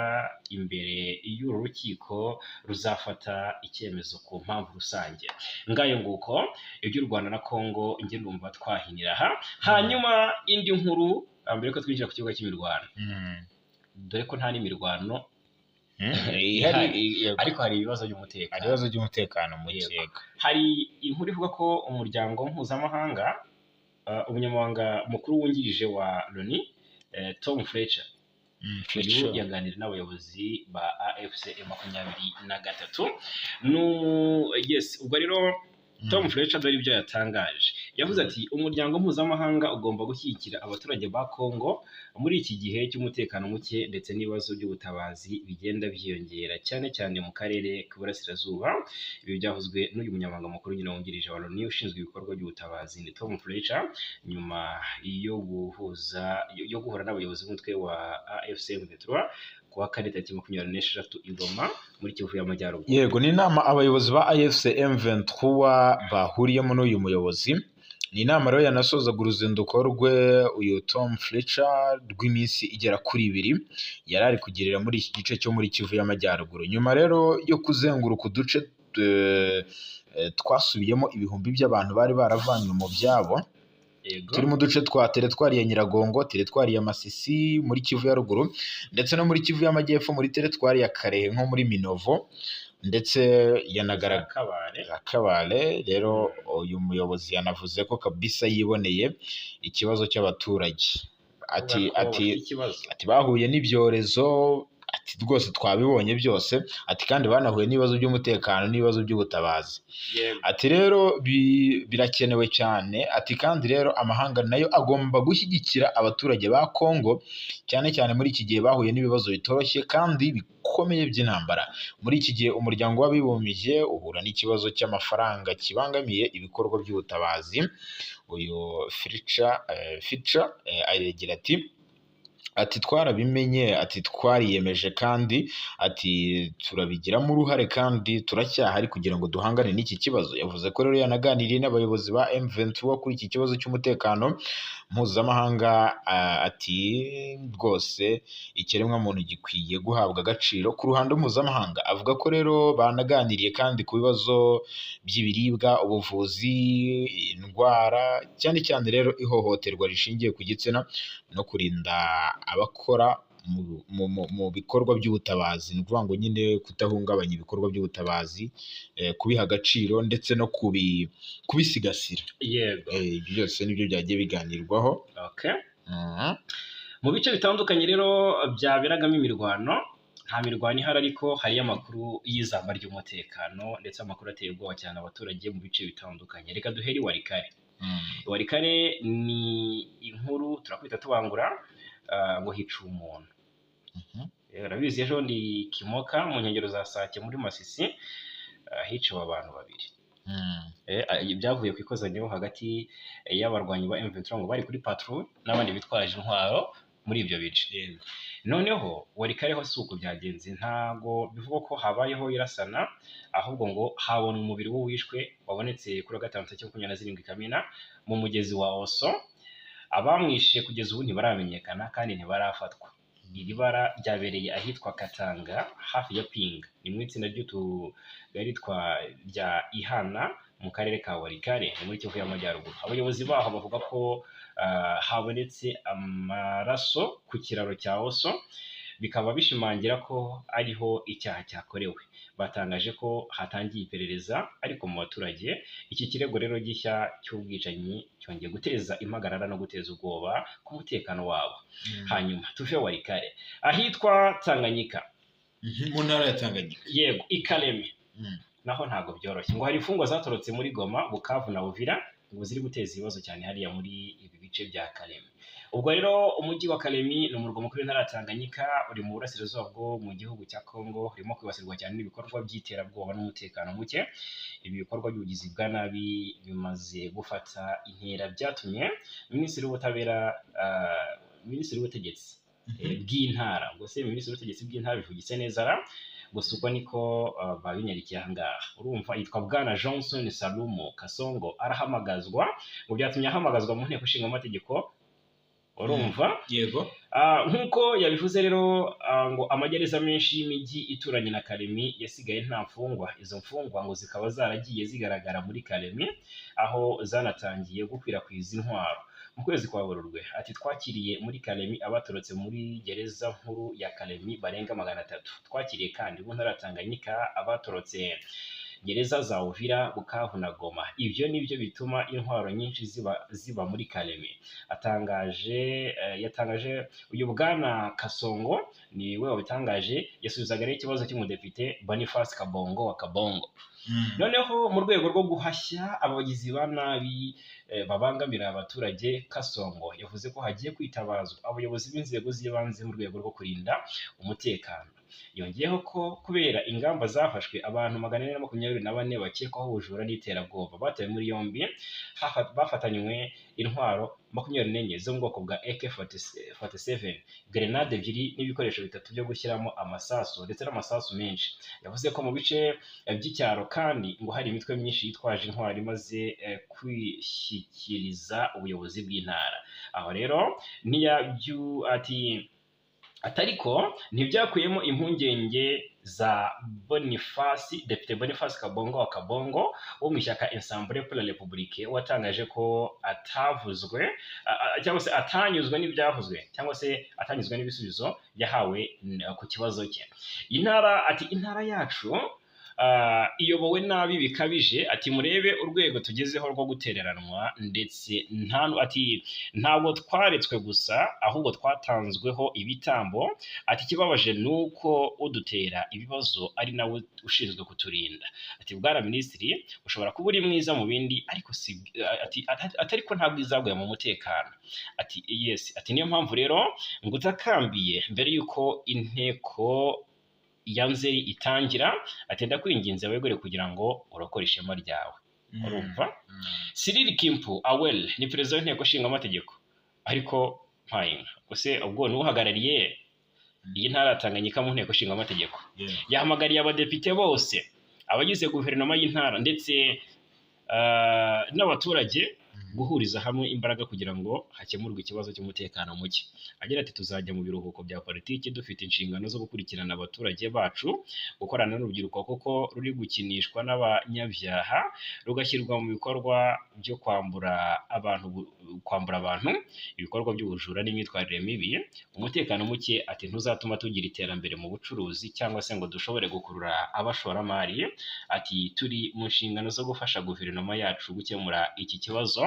imbere y'uru rukiko ruzafata icyemezo ku mpamvu rusange. Ngayo nguko iby'u Rwanda na Kongo nge ndumva twahinira aha. Hanyuma indi nkuru mbere ko twinjira ku kibuga cy'imirwano, dore ko nta n'imirwano ariko hari ibibazo by'umutekano mu kirego. Hari inkuru ivuga ko umuryango mpuzamahanga umunyamabanga mukuru wungirije wa Loni Tom Fletcher yaganira n'abayobozi ba AFC-M23. Yes, ubwo rero Tom Fletcher dore ibyo yatangaje. Yavuze ati umuryango mpuzamahanga ugomba gushyigikira abaturage ba Kongo muri iki gihe cy'umutekano muke ndetse n'ibibazo by'ubutabazi bigenda byiyongera cyane cyane mu karere k'Iburasirazuba. Ibi byavuzwe n'uyu munyamabanga mukuru nyine wungirije wa Loni ushinzwe ibikorwa by'ubutabazi ni Tom Fletcher, nyuma yo guhura n'abayobozi b'umutwe wa AFC-M23 kuwa kane tariki 26 i Goma muri Kivu y'Amajyaruguru. Yego, ni inama abayobozi ba AFC-M23 bahuriyemo n'uyu muyobozi. Ni inama rero yanasozaga uruzinduko rwe uyu Tom Fletcher rw'iminsi igera kuri 2 yari ari kugirira muri iki gice cyo muri Kivu y'Amajyaruguru. Nyuma rero yo kuzenguruka uduce twasubiyemo ibihumbi by'abantu bari baravanywe mu byabo, turi mu duce twa teritwari ya Nyiragongo, teritwari ya Masisi muri Kivu ya ruguru, ndetse no muri Kivu y'Amajyepfo muri teritwari ya Karehe nko muri Minovo, ndetse Kabale. Rero uyu muyobozi yanavuze ko kabisa yiboneye ikibazo cy'abaturage. Ati bahuye n'ibyorezo, ati rwose twabibonye byose, ati kandi banahuye n'ibibazo by'umutekano n'ibibazo by'ubutabazi. Ati rero birakenewe cyane, ati kandi rero amahanga nayo agomba gushyigikira abaturage ba Kongo cyane cyane muri iki gihe bahuye n'ibibazo bitoroshye kandi bikomeye by'intambara. Muri iki gihe umuryango w'abibumbye uhura n'ikibazo cy'amafaranga kibangamiye ibikorwa by'ubutabazi. Uyu Fletcher agira ati twarabimenye, ati twariyemeje kandi ati turabigiramo uruhare kandi turacyahari kugira ngo duhangane n'iki kibazo. Yavuze ko rero yanaganiriye n'abayobozi ba M23 kuri iki kibazo cy'umutekano mpuzamahanga. Ati rwose ikiremwa muntu gikwiye guhabwa agaciro ku ruhando mpuzamahanga. Avuga ko rero banaganiriye kandi ku bibazo by'ibiribwa, ubuvuzi, indwara, cyane cyane rero ihohoterwa rishingiye ku gitsina no kurinda abakora mu bikorwa by'ubutabazi. Ni ukuvuga ngo nyine kutahungabanya ibikorwa by'ubutabazi, kubiha agaciro ndetse no kubisigasira. Yego, byose nibyo byagiye biganirwaho. Mu bice bitandukanye rero byaberagamo imirwano, nta mirwano ihari ariko hariyo amakuru y'izamba ry'umutekano ndetse amakuru ateye ubwoba cyane abaturage mu bice bitandukanye. Reka duhere i Walikare. Walikare ni inkuru turakwita tubangura ngo hica umuntu. Urabizi ejo ndi Kimoka mu nkengero za Sake muri Masisi hiciwe abantu 2. Byavuye ku ikozanyo hagati y'abarwanyi ba M23 ngo bari kuri patrouille n'abandi bitwaje intwaro muri ibyo bice. Noneho Walikare ho si uko byagenze, ntago bivuga ko habayeho irasana, ahubwo ngo habona umubiri w'uwishwe wabonetse kuri 5/27 Kamena mu mugezi wa Oso. Abamwishe kugeza ubu ntibaramenyekana kandi ntibarafatwa. Iri bara ryabereye ahitwa Katanga hafi ya Pinga, ni mu itsinda ry'utugari rya Ihana mu karere ka Walikare muri Kivu y'Amajyaruguru. Abayobozi baho bavuga ko habonetse amaraso ku kiraro cya Oso bikaba bishimangira ko ariho icyaha cyakorewe. Batangaje ko hatangiye iperereza ariko mu baturage iki kirego rero gishya cy'ubwicanyi cyongeye guteza impagarara no guteza ubwoba ku mutekano wabo. Hanyuma tuve Walikale ahitwa Tanganyika, mu ntara ya Tanganyika, yego Ikalemi, naho ntabwo byoroshye, ngo hari imfungwa zatorotse muri Goma, Bukavu na Uvira ngo ziri guteza ibibazo cyane hariya muri ibi bice bya Kalemi. Ubwo rero umujyi wa Kalemi ni umurwa mukuru w'intara ya Tanganyika, uri mu burasirazuba bwo mu gihugu cya Kongo, urimo kwibasirwa cyane n'ibikorwa by'iterabwoba n'umutekano muke. Ibi bikorwa by'ubugizi bwa nabi bimaze gufata intera, byatumye Minisitiri w'Ubutegetsi bw'intara, ubwo se Minisitiri w'Ubutegetsi bw'intara bivugitse neza ra, gusa uko niko babinyarikiye aha ngaha. Urumva yitwa Bwana Johnson Salumu Kasongo arahamagazwa, ngo byatumye ahamagazwa mu nteko ishinga amategeko. Urumva yego, nk'uko yabivuze rero, ngo amagereza menshi y'imijyi ituranye na Kalemi yasigaye nta mfungwa. Izo mfungwa ngo zikaba zaragiye zigaragara muri Kalemi, aho zanatangiye gukwirakwiza intwaro. Mu kwezi kwa Werurwe ati twakiriye muri Kalemi abatorotse muri gereza nkuru ya Kalemi barenga 300. Twakiriye kandi mu ntara ya Tanganyika abatorotse gereza za Uvira, Bukavu na Goma. Ibyo nibyo bituma intwaro nyinshi ziba muri Kalemi. Yatangaje uyu Bwana Kasongo, ni we wabitangaje, yasubizaga rero ikibazo cy'umudepite Boniface Kabongo wa Kabongo. Noneho mu rwego rwo guhashya abagizi ba nabi babangamira abaturage, Kasongo yavuze ko hagiye kwitabazwa abayobozi b'inzego z'ibanze mu rwego rwo kurinda umutekano. Yongeyeho ko kubera ingamba zafashwe, abantu 424 bakekwaho ubujura n'iterabwoba batawe muri yombi, bafatanywe intwaro 24 zo mu bwoko bwa AK-47, grenade 2 n'ibikoresho 3 byo gushyiramo amasasu ndetse n'amasasu menshi. Yavuze ko mu bice by'icyaro kandi ngo hari imitwe myinshi yitwaje intwaro imaze kwishyikiriza ubuyobozi bw'intara. Aho rero atariko ntibyakuyemo impungenge za Depite Boniface Kabongo wa Kabongo wo mu ishyaka Ensemble pour la République, watangaje ko atanyuzwe n'ibyavuzwe cyangwa se atanyuzwe n'ibisubizo yahawe ku kibazo cye. Intara yacu iyobowe nabi bikabije. Ati murebe urwego tugezeho rwo gutereranwa, ndetse ntabwo twaretswe gusa ahubwo twatanzweho ibitambo. Ati ikibabaje nuko udutera ibibazo ari nawe ushinzwe kuturinda. Ati Bwana Minisitiri, ushobora kuba uri mwiza mu bindi ariko ariko ntabwo bwizaguye mu mutekano. Ati yes, ati niyo mpamvu rero ngutakambiye mbere yuko inteko ya Nzeri itangira, atenda kwinginze abegore kugira ngo urokore ishema ryawe. Urumva? Cyril Kimpu Awel ni perezida w'inteko ishinga amategeko, ariko mpayinka use ubwo n'uhagarariye iyi ntara Tanganyika mu nteko ishinga amategeko. Yahamagariye abadepite bose, abagize guverinoma y'intara ndetse n'abaturage guhuriza hamwe imbaraga kugira ngo hakemurwe ikibazo cy'umutekano muke. Agira ati tuzajya mu biruhuko bya politiki dufite inshingano zo gukurikirana abaturage bacu, gukorana n'urubyiruko kuko ruri gukinishwa n'abanyabyaha, rugashyirwa mu bikorwa byo kwambura abantu, ibikorwa by'ubujura n'imyitwarire mibi. Umutekano muke ati ntuzatuma tugira iterambere mu bucuruzi cyangwa se ngo dushobore gukurura abashoramari. Ati turi mu nshingano zo gufasha guverinoma yacu gukemura iki kibazo.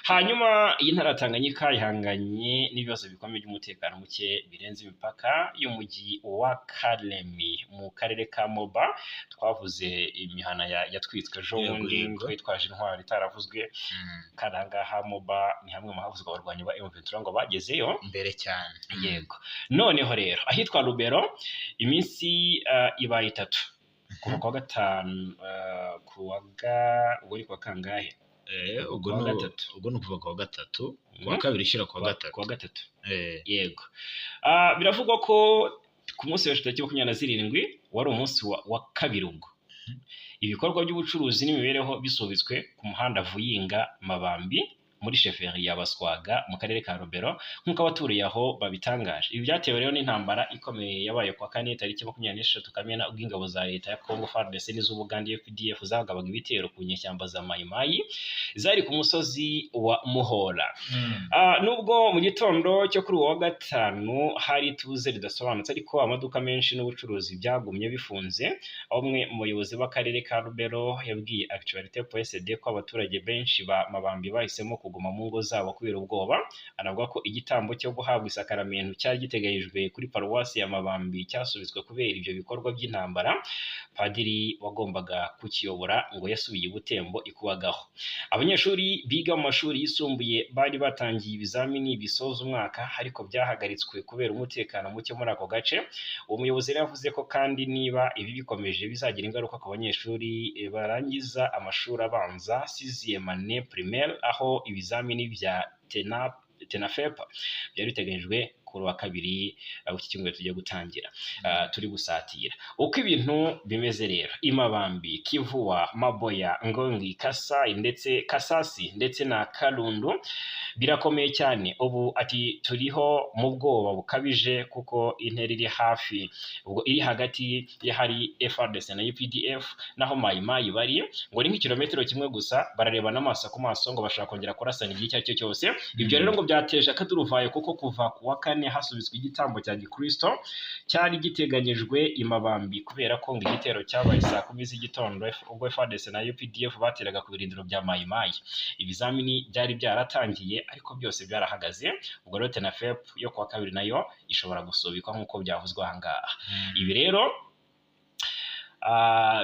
Hanyuma iyi ntara Tanganyika ihanganye n'ibibazo bikomeye by'umutekano muke birenze imipaka y'umujyi wa Kalemi mu karere ka Moba. Twavuze imihana yatwitswe ejo bundi twitwaje intwaro itaravuzwe, kandi aha ngaha Moba ni hamwe mu havuzwe abarwanyi ba M23 ngo bagezeyo mbere cyane. Yego, noneho rero ahitwa Lubero iminsi ibaye 3 kuva kwa gatanu ubwo ni kwa kangahe? Ubwo ni ukuva kwa gatatu, kwa kabiri ishyira kwa gatatu. Yego, biravugwa ko ku munsi wa 27 wari umunsi wa kabiri. Ubwo ibikorwa by'ubucuruzi n'imibereho bisubitswe ku muhanda Vuyinga Mabambi muri sheferi ya Baswaga mu karere ka Rubero nk'uko abaturiye aho babitangaje. Ibi byatewe rero n'intambara ikomeye yabaye kwa kane tariki 26 Kamena ubwo ingabo za leta ya Congo FARDC n'iz'Ubugande UPDF zagabaga ibitero ku nyeshyamba za Mai Mai zari ku musozi wa Muhora. Nubwo mu gitondo cyo kuri uwa gatanu hari tuze ridasobanutse ariko amaduka menshi n'ubucuruzi byagumye bifunze, umwe mu bayobozi b'akarere ka Rubero yabwiye Actualité PSD ko abaturage benshi ba Mabambi bahisemo kuguma mu ngo zabo kubera ubwoba. Anavuga ko igitambo cyo guhabwa isakaramentu cyari giteganyijwe kuri paruwasi ya Mabambi cyasubitswe kubera ibyo bikorwa by'intambara. Padiri wagombaga kukiyobora ngo yasubiye i Butembo ikubagaho. Abanyeshuri biga mu mashuri yisumbuye bari batangiye ibizamini bisoza umwaka ariko byahagaritswe kubera umutekano muke muri ako gace. Uwo muyobozi yavuze ko kandi niba ibi bikomeje bizagira ingaruka ku banyeshuri barangiza amashuri abanza 6e année primaire aho ibizamini bya TENAFEP byari biteganyijwe kuri wa kabiri iki cyumweru tugiye gutangira turi gusatira. Uko ibintu bimeze rero Imabambi, Kivuwa, Maboya, Ngongi, Kasasi ndetse na Kalundu birakomeye cyane. Ubu ati turiho mu bwoba bukabije kuko intera iri hafi ubwo iri hagati ya hari FARDC na UPDF naho Mai Mai bari ngo ni nk'ikilometero kimwe gusa, barareba n'amaso ku maso ngo bashaka kongera kurasana igihe icyo cyose. Ibyo rero ngo byateje akaduruvayo kuko kuva ku wa kane hasubitswe igitambo cya Gikristo cyari giteganyijwe Imabambi kubera ko ngo igitero cyabaye saa 10 z'igitondo ubwo FARDC na UPDF bateraga ku birindiro bya Mai Mai. Ibizamini byari byaratangiye ariko byose byarahagaze. Ubwo rero TENAFEP yo kuwa kabiri nayo ishobora gusubikwa nk'uko byavuzwe ahangaha. Ibi rero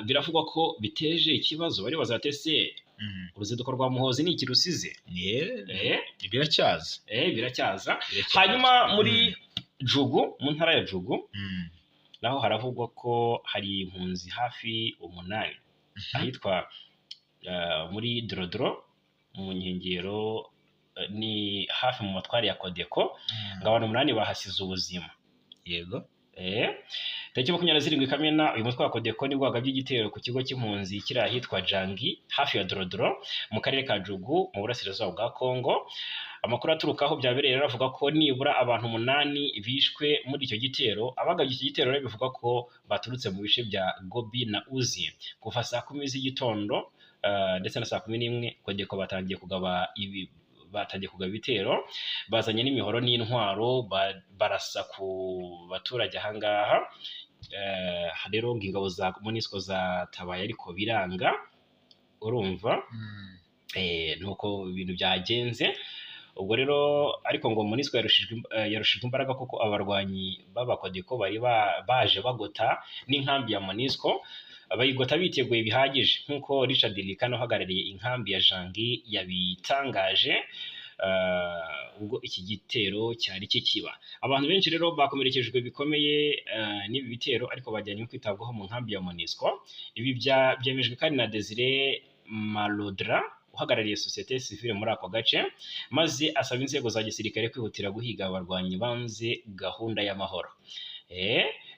biravugwa ko biteje ikibazo. Bari bazatese uruzinduko rwa Muhozi ni ikirusize biracyaza. Hanyuma muri Jugu, mu ntara ya Jugu naho haravugwa ko hari impunzi hafi 8 ahitwa muri Drodro mu nkengero ni hafi mu matwari ya Kodeko ngo abantu 8 bahasize ubuzima. Yego tariki 27 Kamena uyu mutwe wa Kodeko ni bwaga by'igitero ku kigo cy'impunzi kiri ahitwa Jangi hafi ya Drodro mu karere ka Jugu mu burasirazuba bwa Kongo. Amakuru aturukaho byabereye avuga ko nibura abantu 8 bishwe muri icyo gitero. Abagabye iki gitero rero bivuga ko baturutse mu bice bya Gobi na Uzi kuva saa 10 z'igitondo ndetse na saa 11 Kodeko batangiye kugaba ibitero, bazanye n'imihoro n'intwaro barasa ku baturage ahangaha. Rero ingabo za MONUSCO zatabaye ariko biranga, urumva nuko ibintu byagenze. Ubwo rero ariko ngo MONUSCO yarushijwe imbaraga kuko abarwanyi b'abakodeko bari baje bagota n'inkambi ya MONUSCO, bayigota biteguye bihagije nk'uko Richard Likano uhagarariye inkambi ya Jangi yabitangaje ubwo iki gitero cyari kikiba. Abantu benshi rero bakomerekejwe bikomeye n'ibi bitero ariko bajyanye kwitabwaho mu nkambi ya MONUSCO. Ibi byemejwe kandi na Desire Malodra uhagarariye societe civile muri ako gace, maze asaba inzego za gisirikare kwihutira guhiga abarwanyi banze gahunda y'amahoro.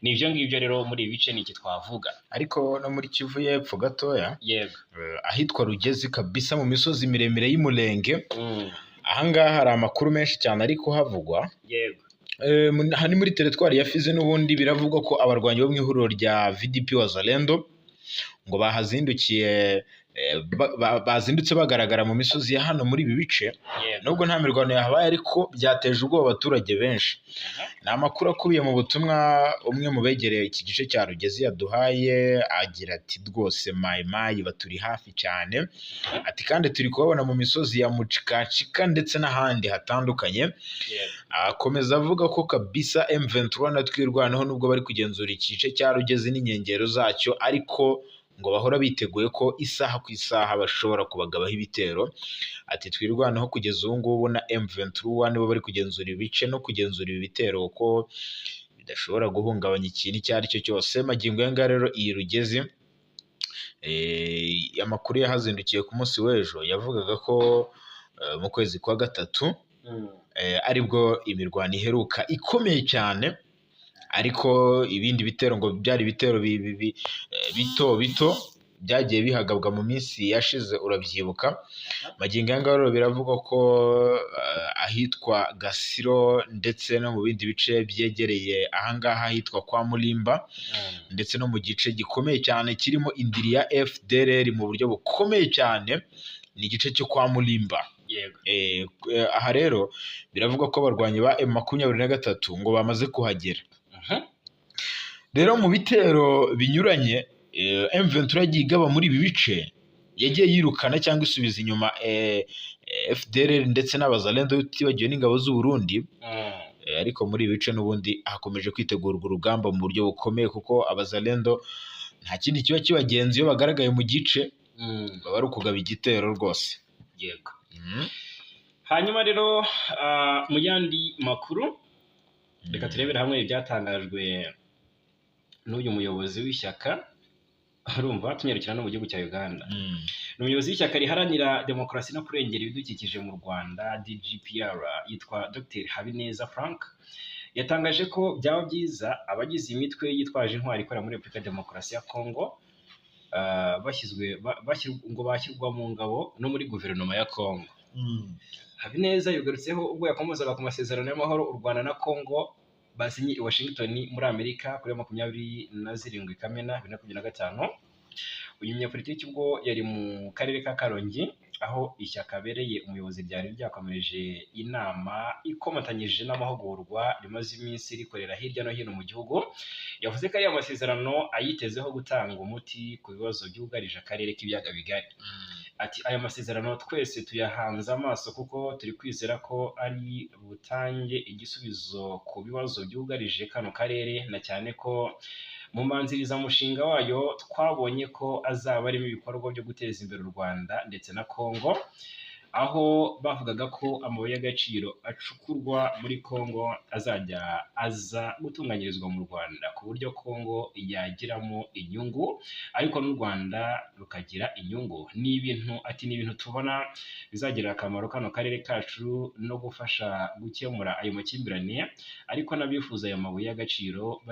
Ni ibyo ngibyo rero muri ibi bice niki twavuga. Ariko no muri Kivu y'Epfo gatoya yego ahitwa Rugezi kabisa mu misozi miremire y'Umurenge ahangaha hari amakuru menshi cyane ariko havugwa. Yego hani muri teritwari ya Fizi n'ubundi biravugwa ko abarwanyi bo mu ihuriro rya VDP Wazalendo ngo bazindutse bagaragara mu misozi ya hano muri ibi bice. Nubwo nta mirwano yahabaye ariko byateje ubwoba abaturage benshi. Ni amakuru akubiye mu butumwa umwe mu begereye iki gice cya Rugezi yaduhaye agira ati rwose Mai Mai baturi hafi cyane, ati kandi turi kubabona mu misozi ya Mucikacika ndetse n'ahandi hatandukanye. Akomeza avuga ko kabisa M23 natwirwanaho nubwo bari kugenzura iki gice cya Rugezi n'inkengero zacyo, ariko ngo bahora biteguye ko isaha ku isaha bashobora kubagabaho ibitero. Ati twirwanaho kugeza ubu ngubu na M23 nibo bari kugenzura ibice no kugenzura ibi bitero ko bidashobora guhungabanya ikintu icyo ari cyo cyose. Magingo yanga rero iyi Rugezi amakuru yahazindukiye ku munsi w'ejo yavugaga ko mu kwezi kwa gatatu aribwo imirwano iheruka ikomeye cyane, ariko ibindi bitero ngo byari ibitero bito bito byagiye bihagabwa mu minsi yashize urabyibuka. Magingo aya ngaya rero biravugwa ko ahitwa Gasiro ndetse no mu bindi bice byegereye aha ngaha ahitwa kwa Mulimba ndetse no mu gice gikomeye cyane kirimo indiri ya FDLR mu buryo bukomeye cyane, ni igice cyo kwa Mulimba. Aha rero biravugwa ko abarwanyi ba M23 ngo bamaze kuhagera. Rero mu bitero binyuranye M23 yagiye igaba muri ibi bice, yagiye yirukana cyangwa isubiza inyuma FDLR ndetse n'abazalendo utibagiwe n'ingabo z'u Burundi. Ariko muri ibi bice n'ubundi hakomeje kwitegurwa urugamba mu buryo bukomeye, kuko abazalendo nta kindi kiba kibagenzi iyo bagaragaye mu gice, baba ari ukugaba igitero rwose. Yego. Hanyuma rero mu yandi makuru reka turebere hamwe ibyatangajwe n'uyu muyobozi w'ishyaka, urumva tunyarukira no mu gihugu cya Uganda. Ni umuyobozi w'ishyaka riharanira demokarasi no kurengera ibidukikije mu Rwanda DGPR, yitwa Dr Habineza Frank, yatangaje ko byaba byiza abagize imitwe yitwaje intwari ikorera muri Repubulika ya Demokarasi ya Kongo ngo bashyirwa mu ngabo no muri guverinoma ya Kongo. Habineza yugarutseho ubwo yakomozaga ku masezerano y'amahoro u Rwanda na Kongo basinye i Washington muri Amerika kuri 27 Kamena 2025. Uyu munyapolitiki ubwo yari mu karere ka Karongi aho ishyaka abereye umuyobozi ryari ryakomeje inama ikomatanyije n'amahugurwa rimaze iminsi rikorera hirya no hino mu gihugu, yavuze ko ari amasezerano ayitezeho gutanga umuti ku bibazo byugarije akarere k'ibiyaga bigari. Ati aya masezerano twese tuyahanze amaso kuko turi kwizera ko ari butange igisubizo ku bibazo byugarije kano karere, na cyane ko mu mbanzirizamushinga wayo twabonye ko azaba arimo ibikorwa byo guteza imbere u Rwanda ndetse na Kongo, aho bavugaga ko amabuye y'agaciro acukurwa muri Kongo azajya aza gutunganyirizwa mu Rwanda ku buryo Kongo yagiramo inyungu ariko n'u Rwanda rukagira inyungu. Ni ibintu tubona bizagirira akamaro kano karere kacu no gufasha gukemura ayo makimbirane, ariko n'abifuza ayo mabuye y'agaciro